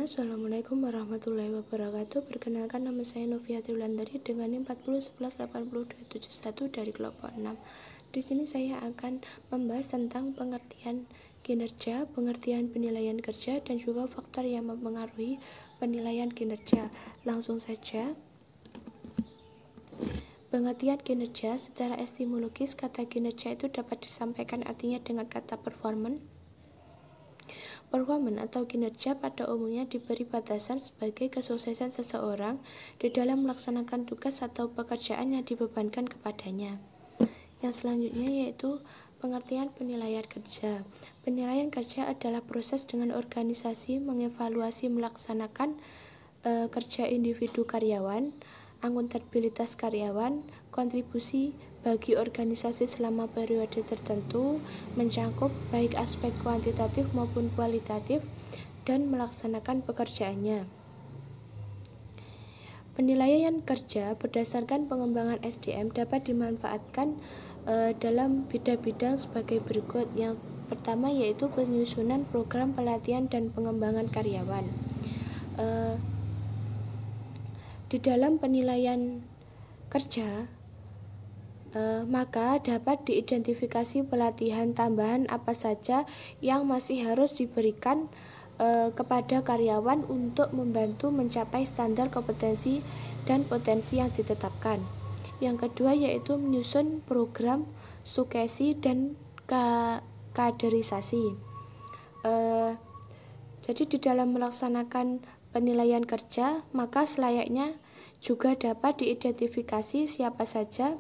Assalamualaikum warahmatullahi wabarakatuh. Perkenalkan, nama saya Novia Triulandari dengan NIM 40118271 dari kelompok 6. Di sini saya akan membahas tentang pengertian kinerja, pengertian penilaian kerja, dan juga faktor yang mempengaruhi penilaian kinerja. Langsung saja. Pengertian kinerja secara etimologis, kata kinerja itu dapat disampaikan artinya dengan kata performance. Performance atau kinerja pada umumnya diberi batasan sebagai kesuksesan seseorang di dalam melaksanakan tugas atau pekerjaan yang dibebankan kepadanya. Yang selanjutnya yaitu pengertian penilaian kerja. Penilaian kerja adalah proses dengan organisasi mengevaluasi melaksanakan kerja individu karyawan, akuntabilitas karyawan, kontribusi bagi organisasi selama periode tertentu, mencakup baik aspek kuantitatif maupun kualitatif, dan melaksanakan pekerjaannya. Penilaian kerja berdasarkan pengembangan SDM dapat dimanfaatkan dalam bidang-bidang sebagai berikut. Yang pertama yaitu penyusunan program pelatihan dan pengembangan karyawan. Di dalam penilaian kerja, maka dapat diidentifikasi pelatihan tambahan apa saja yang masih harus diberikan kepada karyawan untuk membantu mencapai standar kompetensi dan potensi yang ditetapkan. Yang kedua yaitu menyusun program sukesi dan kaderisasi. Jadi di dalam melaksanakan penilaian kerja, maka selayaknya juga dapat diidentifikasi siapa saja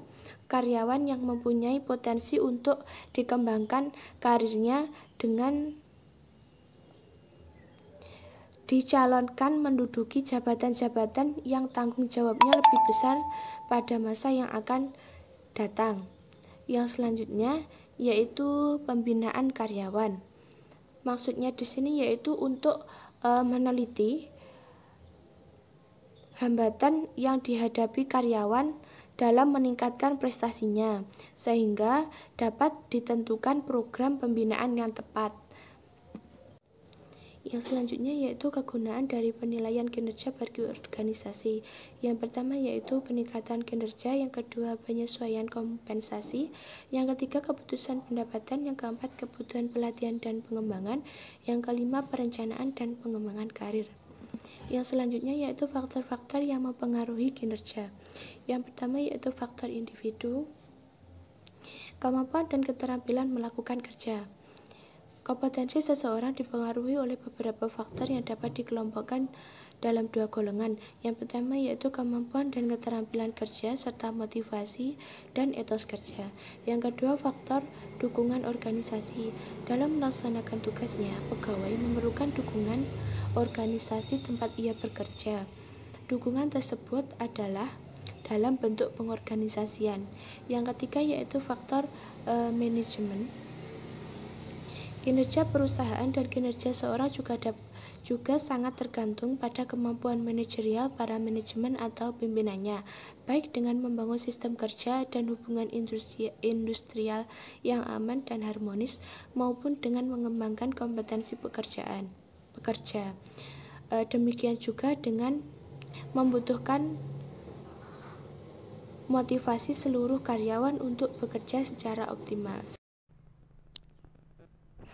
karyawan yang mempunyai potensi untuk dikembangkan karirnya dengan dicalonkan menduduki jabatan-jabatan yang tanggung jawabnya lebih besar pada masa yang akan datang. Yang selanjutnya yaitu pembinaan karyawan. Maksudnya di sini yaitu untuk meneliti hambatan yang dihadapi karyawan dalam meningkatkan prestasinya, sehingga dapat ditentukan program pembinaan yang tepat. Yang selanjutnya yaitu kegunaan dari penilaian kinerja bagi organisasi. Yang pertama yaitu peningkatan kinerja, yang kedua penyesuaian kompensasi, yang ketiga keputusan pendapatan, yang keempat kebutuhan pelatihan dan pengembangan, yang kelima perencanaan dan pengembangan karir. Yang selanjutnya yaitu faktor-faktor yang mempengaruhi kinerja. Yang pertama yaitu faktor individu, kemampuan dan keterampilan melakukan kerja. Kompetensi seseorang dipengaruhi oleh beberapa faktor yang dapat dikelompokkan dalam dua golongan. Yang pertama yaitu kemampuan dan keterampilan kerja serta motivasi dan etos kerja. Yang kedua faktor dukungan organisasi. Dalam melaksanakan tugasnya, pegawai memerlukan dukungan organisasi tempat ia bekerja. Dukungan tersebut adalah dalam bentuk pengorganisasian. Yang ketiga yaitu faktor manajemen. Kinerja perusahaan dan kinerja seorang juga sangat tergantung pada kemampuan manajerial para manajemen atau pimpinannya, baik dengan membangun sistem kerja dan hubungan industrial yang aman dan harmonis, maupun dengan mengembangkan kompetensi pekerja. Demikian juga dengan membutuhkan motivasi seluruh karyawan untuk bekerja secara optimal.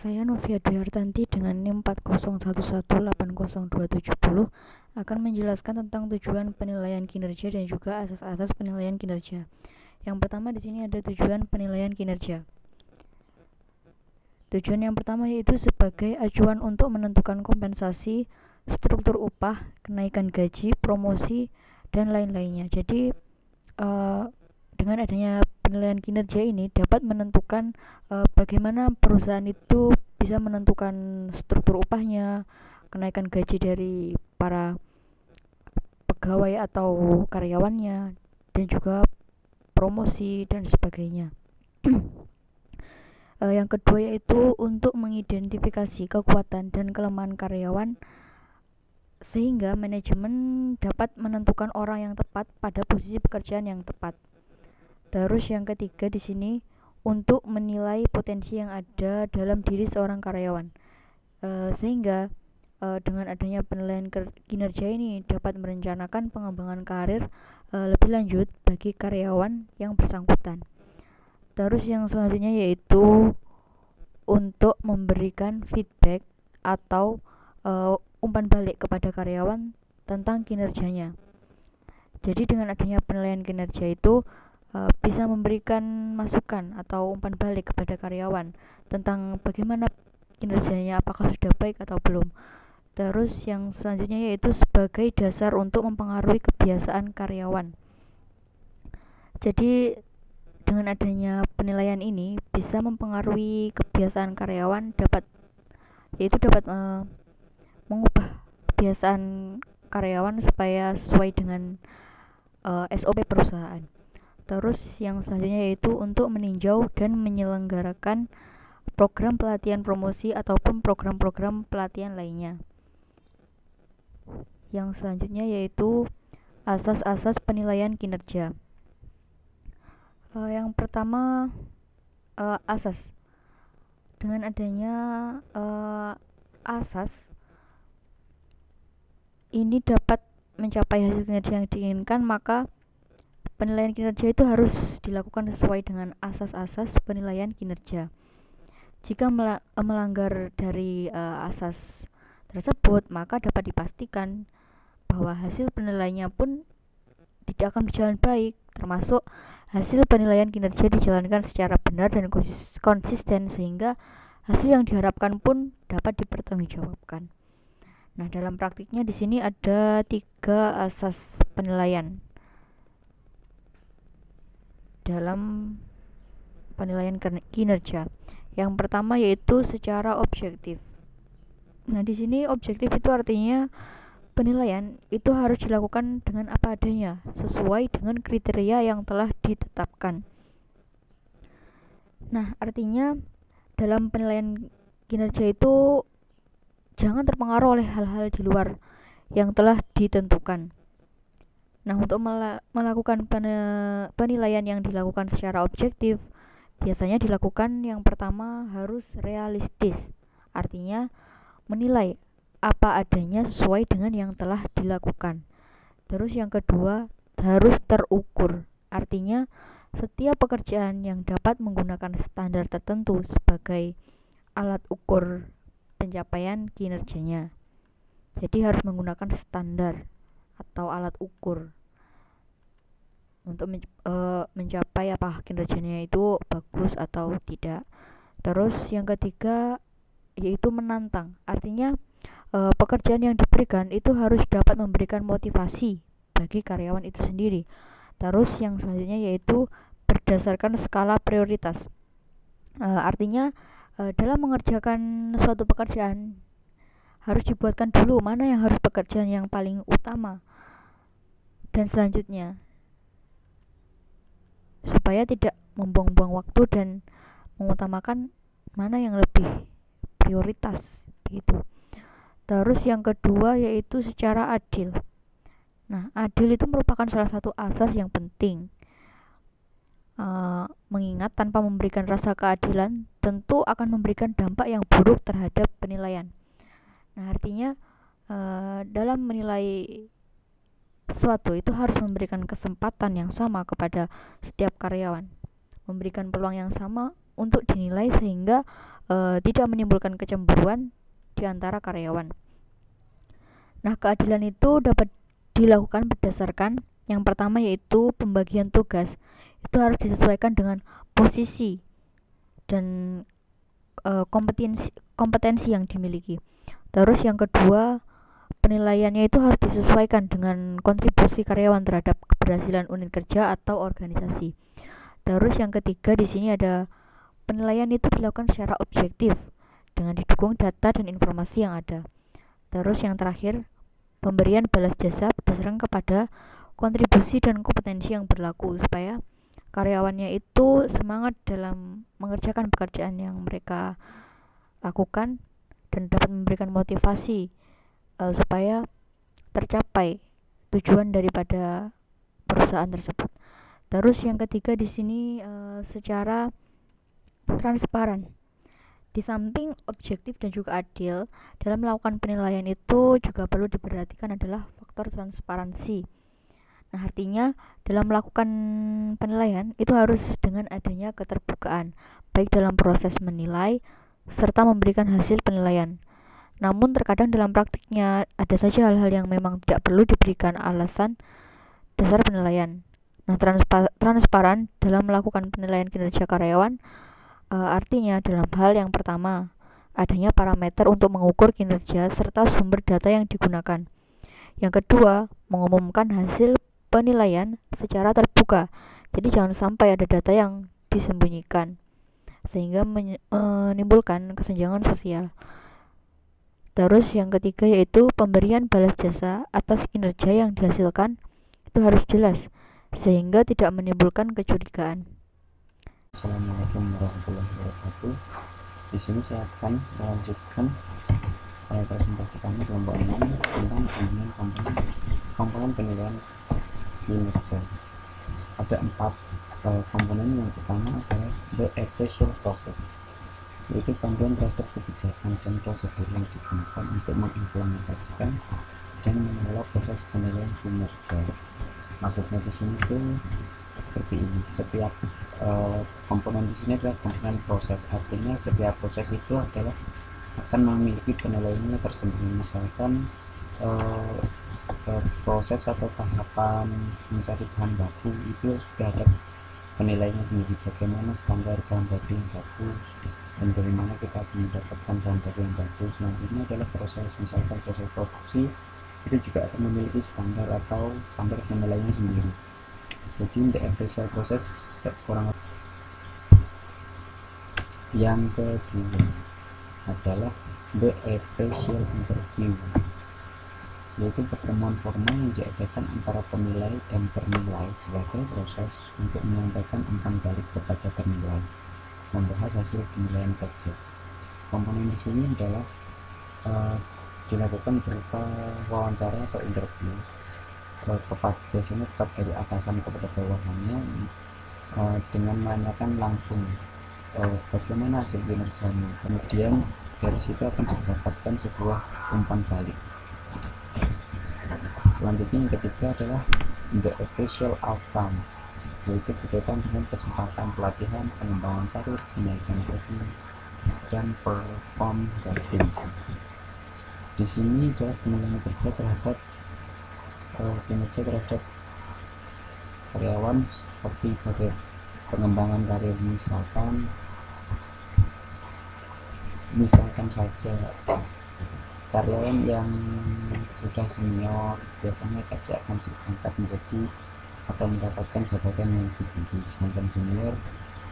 Saya Novia Dwi dengan NIM 4011802770 akan menjelaskan tentang tujuan penilaian kinerja dan juga asas-asas penilaian kinerja. Yang pertama di sini ada tujuan penilaian kinerja. Tujuan yang pertama yaitu sebagai acuan untuk menentukan kompensasi, struktur upah, kenaikan gaji, promosi, dan lain-lainnya. Jadi dengan adanya penilaian kinerja ini dapat menentukan bagaimana perusahaan itu bisa menentukan struktur upahnya, kenaikan gaji dari para pegawai atau karyawannya, dan juga promosi dan sebagainya. Yang kedua yaitu untuk mengidentifikasi kekuatan dan kelemahan karyawan sehingga manajemen dapat menentukan orang yang tepat pada posisi pekerjaan yang tepat. Terus yang ketiga di sini untuk menilai potensi yang ada dalam diri seorang karyawan, sehingga dengan adanya penilaian kinerja ini dapat merencanakan pengembangan karir lebih lanjut bagi karyawan yang bersangkutan. Terus yang selanjutnya yaitu untuk memberikan feedback atau umpan balik kepada karyawan tentang kinerjanya. Jadi dengan adanya penilaian kinerja itu bisa memberikan masukan atau umpan balik kepada karyawan tentang bagaimana kinerjanya, apakah sudah baik atau belum. Terus yang selanjutnya yaitu sebagai dasar untuk mempengaruhi kebiasaan karyawan. Jadi dengan adanya penilaian ini bisa mempengaruhi kebiasaan karyawan, dapat mengubah kebiasaan karyawan supaya sesuai dengan SOP perusahaan. Terus yang selanjutnya yaitu untuk meninjau dan menyelenggarakan program pelatihan promosi ataupun program-program pelatihan lainnya. Yang selanjutnya yaitu asas-asas penilaian kinerja. Yang pertama, asas. Dengan adanya asas ini dapat mencapai hasil kinerja yang diinginkan, maka penilaian kinerja itu harus dilakukan sesuai dengan asas-asas penilaian kinerja. Jika melanggar dari asas tersebut, maka dapat dipastikan bahwa hasil penilaiannya pun tidak akan berjalan baik, termasuk hasil penilaian kinerja dijalankan secara benar dan konsisten sehingga hasil yang diharapkan pun dapat dipertanggungjawabkan. Nah, dalam praktiknya di sini ada 3 asas penilaian dalam penilaian kinerja. Yang pertama yaitu secara objektif. Nah, di sini objektif itu artinya penilaian itu harus dilakukan dengan apa adanya, sesuai dengan kriteria yang telah ditetapkan. Nah, artinya dalam penilaian kinerja itu jangan terpengaruh oleh hal-hal di luar yang telah ditentukan. Nah, untuk melakukan penilaian yang dilakukan secara objektif, biasanya dilakukan yang pertama harus realistis. Artinya menilai apa adanya sesuai dengan yang telah dilakukan. Terus yang kedua harus terukur. Artinya setiap pekerjaan yang dapat menggunakan standar tertentu sebagai alat ukur pencapaian kinerjanya. Jadi harus menggunakan standar atau alat ukur untuk mencapai apa kinerjanya itu bagus atau tidak. Terus yang ketiga yaitu menantang. Artinya pekerjaan yang diberikan itu harus dapat memberikan motivasi bagi karyawan itu sendiri. Terus yang selanjutnya yaitu berdasarkan skala prioritas. Artinya dalam mengerjakan suatu pekerjaan harus dibuatkan dulu mana yang harus pekerjaan yang paling utama dan selanjutnya, supaya tidak membuang-buang waktu dan mengutamakan mana yang lebih prioritas begitu. Terus yang kedua yaitu secara adil. Nah, adil itu merupakan salah satu asas yang penting. Mengingat tanpa memberikan rasa keadilan tentu akan memberikan dampak yang buruk terhadap penilaian. Nah, artinya dalam menilai sesuatu itu harus memberikan kesempatan yang sama kepada setiap karyawan, memberikan peluang yang sama untuk dinilai sehingga tidak menimbulkan kecemburuan di antara karyawan. Nah, keadilan itu dapat dilakukan berdasarkan yang pertama yaitu pembagian tugas. Itu harus disesuaikan dengan posisi dan kompetensi yang dimiliki. Terus yang kedua, penilaiannya itu harus disesuaikan dengan kontribusi karyawan terhadap keberhasilan unit kerja atau organisasi. Terus yang ketiga di sini ada penilaian itu dilakukan secara objektif dengan didukung data dan informasi yang ada. Terus yang terakhir, pemberian balas jasa berdasarkan kepada kontribusi dan kompetensi yang berlaku supaya karyawannya itu semangat dalam mengerjakan pekerjaan yang mereka lakukan dan dapat memberikan motivasi supaya tercapai tujuan daripada perusahaan tersebut. Terus yang ketiga di sini secara transparan. Di samping objektif dan juga adil, dalam melakukan penilaian itu juga perlu diperhatikan adalah faktor transparansi. Nah, artinya dalam melakukan penilaian itu harus dengan adanya keterbukaan, baik dalam proses menilai serta memberikan hasil penilaian. Namun terkadang dalam praktiknya ada saja hal-hal yang memang tidak perlu diberikan alasan dasar penilaian. Nah, transparan dalam melakukan penilaian kinerja karyawan artinya dalam hal yang pertama, adanya parameter untuk mengukur kinerja serta sumber data yang digunakan. Yang kedua, mengumumkan hasil penilaian secara terbuka. Jadi jangan sampai ada data yang disembunyikan sehingga menimbulkan kesenjangan sosial. Terus yang ketiga yaitu pemberian balas jasa atas kinerja yang dihasilkan itu harus jelas sehingga tidak menimbulkan kecurigaan. Assalamualaikum warahmatullahi wabarakatuh. Di sini saya akan melanjutkan presentasi kami kelompok 6 tentang pembagian komponen penilaian kinerja. Ada 4 komponen. Yang pertama adalah the appraisal process, yaitu panduan terhadap kebijakan dan prosedur yang digunakan untuk mengimplementasikan dan mengelola proses penilaian kinerja. Maksudnya di sini itu seperti ini. Setiap komponen di sini adalah komponen proses. Artinya setiap proses itu adalah akan memiliki penilaiannya tersendiri. Misalkan proses atau tahapan mencari bahan baku itu sudah ada penilaiannya sendiri. Bagaimana standar bahan baku yang bagus dan dari mana kita akan mendapatkan bahan baku yang bagus. Selanjutnya adalah proses, misalkan proses produksi itu juga akan memiliki standar atau standar penilaiannya sendiri. Jadi the appraisal proses kurang. Yang kedua adalah the appraisal interview, yaitu pertemuan formal yang diadakan antara penilai dan ternilai sebagai proses untuk menyampaikan umpan balik kepada ternilai, membahas hasil penilaian kerja. Komponen di sini adalah dilakukan berupa wawancara atau interview biasanya tetap dari atasan kepada bawahannya dengan menanyakan langsung bagaimana hasil kinerjanya. Kemudian dari situ akan didapatkan sebuah umpan balik. Selanjutnya yang ketiga adalah the official outcome, yaitu berkaitan dengan kesempatan pelatihan, pengembangan karir, kenaikan gaji, dan perform rating. Di sini adalah penilaian kerja terhadap kinerja terhadap karyawan seperti pada pengembangan karir. Misalkan saja karyawan yang sudah senior biasanya akan diangkat menjadi atau mendapatkan jabatan yang lebih tinggi, sedangkan junior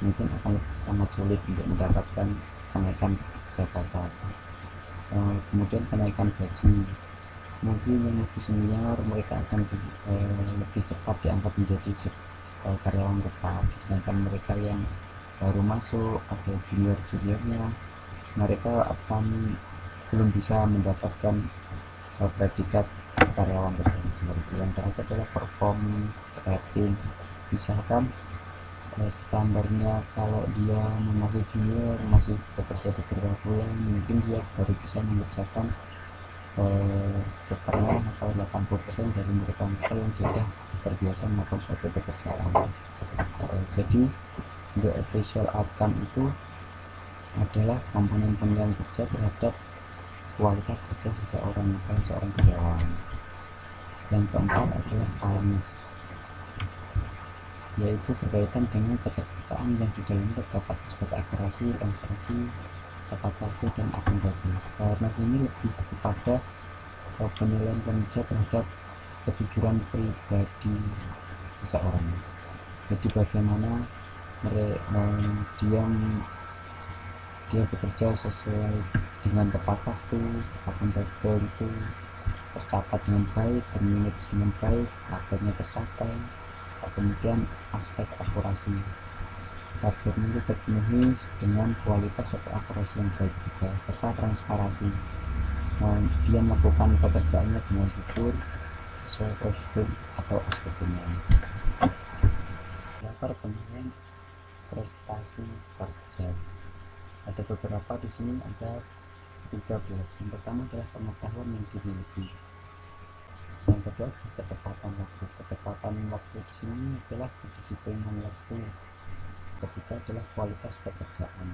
mungkin akan sangat sulit untuk mendapatkan kenaikan jabatan. Kemudian kenaikan gaji, mungkin yang lebih senior mereka akan lebih cepat diangkat menjadi karyawan tetap, sedangkan mereka yang baru masuk atau juniornya mereka akan belum bisa mendapatkan predikat karyawan tetap. Seperti yang terakhir adalah performance rating. Misalkan standarnya kalau dia masih junior, masih bekerja beberapa bulan, mungkin dia baru bisa mengerjakan setengah atau 80% dari mereka yang sudah terbiasa melakukan suatu pekerjaan. Jadi the official outcome itu adalah komponen penilaian kerja terhadap kualitas kerja seseorang karyawan. Yang keempat adalah fairness, yaitu berkaitan dengan keterbukaan yang di dalamnya terdapat aspek akurasi, transparansi, tepat waktu, dan akuntabel. Fairness ini lebih kepada penilaian kinerja terhadap kejujuran pribadi seseorang. Jadi bagaimana dia bekerja sesuai dengan tepat waktu, akuntabel itu tercatat dengan baik, bermanage dengan baik, targetnya tercapai. Kemudian aspek akurasi, targetnya itu terpenuhi dengan kualitas atau akurasi yang baik juga, serta transparansi. Dia melakukan pekerjaannya dengan jujur sesuai prosedur atau SOP-nya. Penilaian prestasi kerja. Ada beberapa di sini, ada 13. Yang pertama adalah pengetahuan yang dimiliki. Yang kedua ketepatan waktu. Ketepatan waktu di sini adalah kedisiplinan waktu. Ketiga adalah kualitas pekerjaan.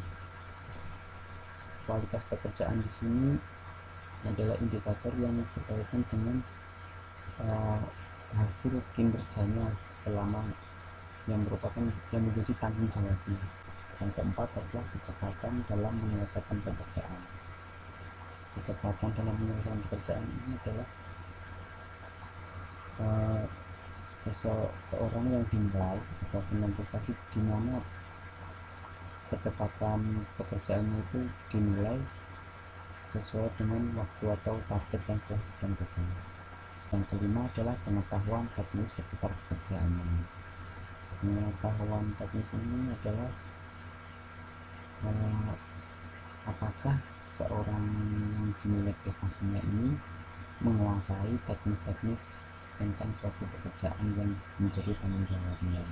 Kualitas pekerjaan di sini adalah indikator yang berkaitan dengan hasil kinerjanya selama yang merupakan yang menjadi tanggung jawabnya. Yang keempat adalah kecepatan dalam menyelesaikan pekerjaan. Kecepatan dalam menyelesaikan pekerjaan ini adalah seseorang yang dinilai atau prestasi di mana kecepatan pekerjaannya itu dinilai sesuai dengan waktu atau target yang telah ditentukan. Yang kelima adalah pengetahuan teknis sekitar pekerjaannya. Pengetahuan teknis ini adalah apakah seorang yang dinilai prestasinya ini menguasai teknis-teknis tentang suatu pekerjaan yang menjadi tanggung jawabnya.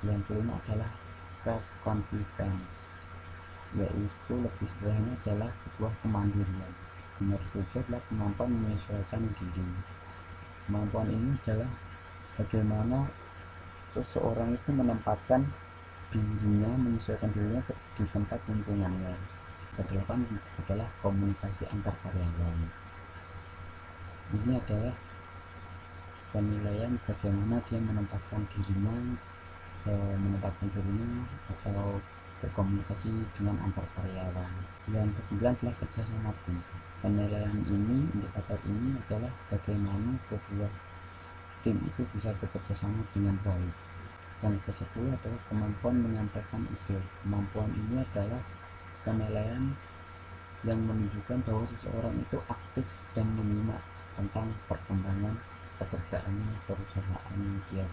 Yang kelima adalah self confidence, yaitu lebih sederhana adalah sebuah kemandirian. Nomor 7 adalah kemampuan menyesuaikan diri. Kemampuan ini adalah bagaimana seseorang itu menempatkan dirinya, menyesuaikan dirinya di tempat lingkungannya. Kedelapan adalah komunikasi antar karyawan. Ini adalah penilaian bagaimana dia menempatkan dirinya atau berkomunikasi dengan antar karyawan. Yang kesembilan adalah kerjasama tim. Penilaian ini, indikator ini adalah bagaimana sebuah tim itu bisa bekerja sama dengan baik. Yang ke-10 adalah kemampuan menyampaikan ide. Kemampuan ini adalah penilaian yang menunjukkan bahwa seseorang itu aktif dan menyimak tentang perkembangan pekerjaannya, perusahaan dia.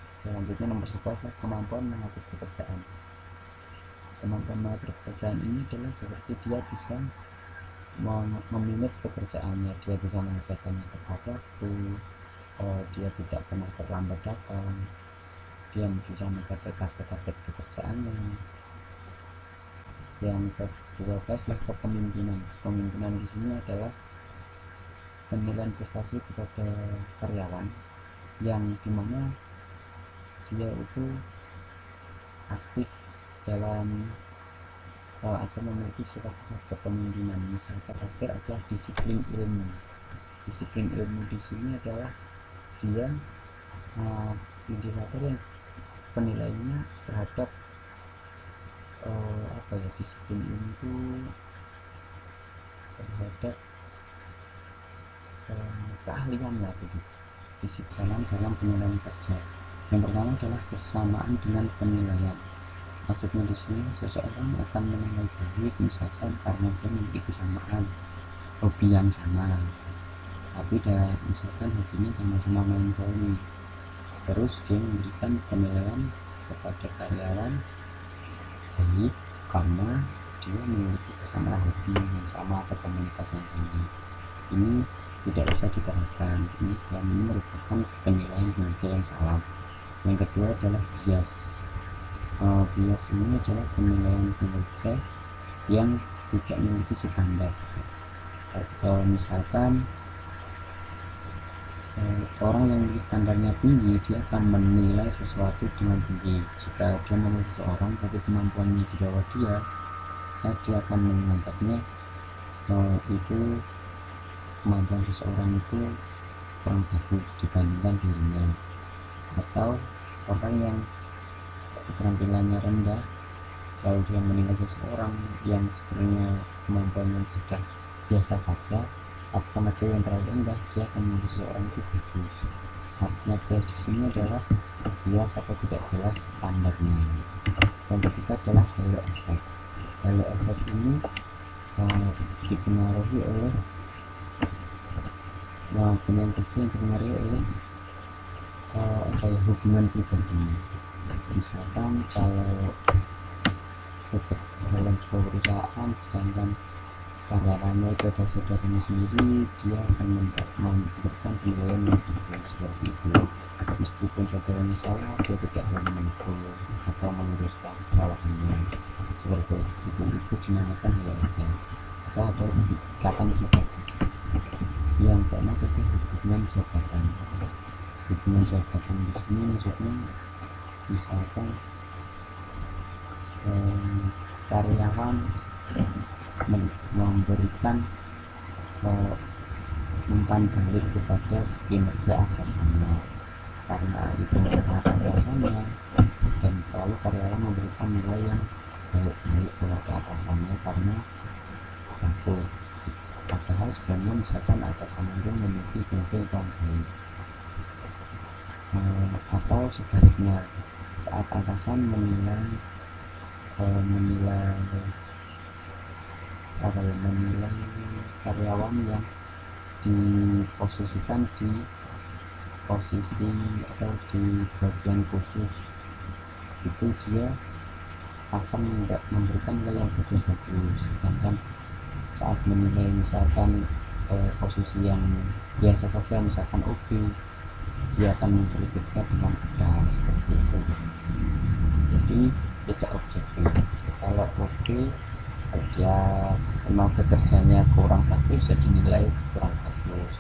Selanjutnya nomor 11 adalah kemampuan mengatur pekerjaan. Kemampuan mengatur pekerjaan ini adalah seperti dia bisa memanage pekerjaannya, dia bisa mengerjakannya tepat waktu, dia tidak pernah terlambat datang, dia bisa mencapai target-target pekerjaannya. Yang ke-12 adalah kepemimpinan. Kepemimpinan di sini adalah penilaian prestasi kepada karyawan yang dimana dia itu aktif dalam atau memiliki sifat-sifat kepemimpinan. Misalnya terakhir adalah disiplin ilmu. Disiplin ilmu di sini adalah dia indikator yang penilaiannya terhadap disiplin ilmu itu terhadap keahliannya begitu. Disiplin dalam penilaian kerja. Yang pertama adalah kesamaan dengan penilaian. Maksudnya di sini seseorang akan menilai baik misalkan karena dia memiliki kesamaan hobi yang sama, tapi misalkan hobinya sama-sama main volley, terus dia memberikan penilaian kepada karyawan baik karena dia memiliki kesamaan hobi yang sama atau komunitas yang tinggi. Ini tidak bisa diterapkan. Ini merupakan penilaian kinerja yang salah. Yang kedua adalah bias. Bias ini adalah penilaian kinerja yang tidak memiliki standar. Atau misalkan orang yang memiliki standarnya tinggi, dia akan menilai sesuatu dengan tinggi. Jika dia menilai seseorang tapi kemampuannya di bawah dia akan menganggapnya itu kemampuan seseorang itu kurang bagus dibandingkan dirinya. Atau orang yang keterampilannya rendah, kalau dia menilai seseorang yang sebenarnya kemampuannya sudah biasa saja, karena dia yang terlalu rendah, dia akan menilai seseorang itu bagus. Artinya bias di sini adalah bias atau tidak jelas standarnya. Yang ketiga adalah halo effect. Halo effect ini dipengaruhi oleh yang dipengaruhi oleh hubungan pribadi. Misalkan kalau dalam sebuah perusahaan sedangkan karyawannya itu ada saudaranya sendiri, dia akan memberikan penilaian yang seperti itu. Meskipun saudaranya salah, dia tidak akan menegur atau meluruskan kesalahannya. seperti itu dinamakan hierarki. Atau ada ikatan pribadi. Yang keempat itu hubungan jabatan. Hubungan jabatan di sini maksudnya misalkan karyawan memberikan umpan balik kepada kinerja atasannya karena itu atasannya, dan lalu karyawan memberikan nilai yang baik-baik kepada atasannya karena aku, padahal sebenarnya misalkan atasan itu memiliki kinerja yang baik. Atau sebaliknya, saat atasan menilai karyawan yang diposisikan di posisi atau di bagian khusus, itu dia akan tidak memberikan nilai yang bagus-bagus, sedangkan saat menilai misalkan posisi yang biasa saja, misalkan OB, dia akan mengkritiknya dengan mudah seperti itu. Jadi tidak objektif. Kalau OB, kalau dia memang bekerjanya kurang bagus jadi nilai kurang bagus,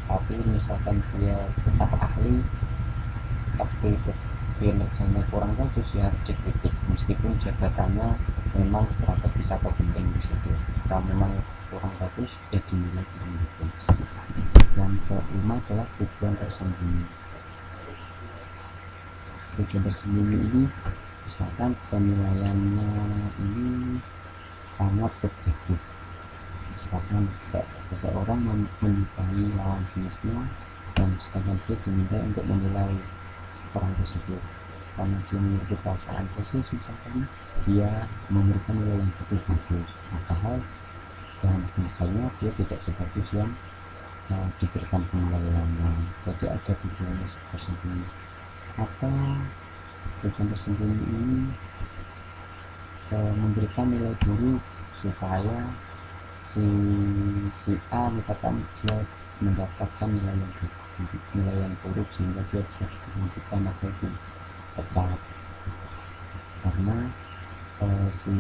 tapi misalkan dia staf ahli tapi kinerjanya kurang bagus, ya harus dikritik meskipun jabatannya memang strategis atau penting di situ. Kalau memang kurang bagus ya dinilai kurang bagus. Yang kelima adalah tujuan tersembunyi. Tujuan tersembunyi ini misalkan penilaiannya ini sangat subjektif. Misalkan seseorang menyukai lawan jenisnya dan sedangkan dia diminta untuk menilai orang tersebut karena dia memiliki perasaan khusus, misalkan dia memberikan nilai yang bagus, padahal dalam misalnya dia tidak sebagus yang diberikan penilaiannya. Jadi ada tujuan tersembunyi. Apa tujuan tersembunyi ini? Memberikan nilai buruk supaya si A misalkan dia mendapatkan nilai yang buruk sehingga dia bisa diberhentikan atau dipecat karena si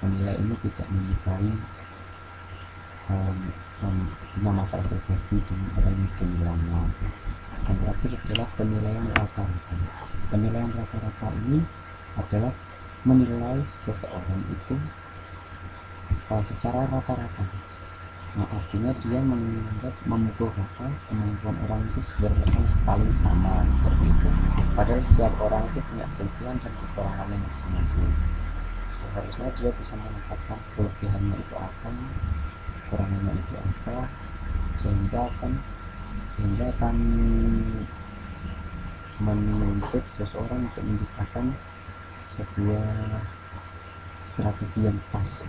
penilai ini tidak menyukai punya masalah pribadi dengan orang yang dinilainya. Yang terakhir adalah penilaian rata-rata. Penilaian rata-rata ini adalah menilai seseorang itu secara rata-rata. Artinya dia menganggap memukul rata kemampuan orang itu sebenarnya paling sama seperti itu. Padahal setiap orang itu punya kelebihan dan kekurangannya masing-masing. Seharusnya dia bisa menempatkan kelebihannya itu apa, kekurangannya itu apa, sehingga akan menuntut seseorang untuk menciptakan sebuah strategi yang pas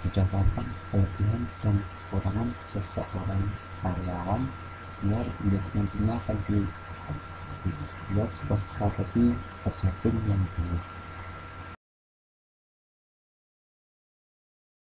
berdasarkan kelebihan dan kekurangan seseorang karyawan, sehingga nantinya akan dibuat sebuah strategi kerja tim yang baik.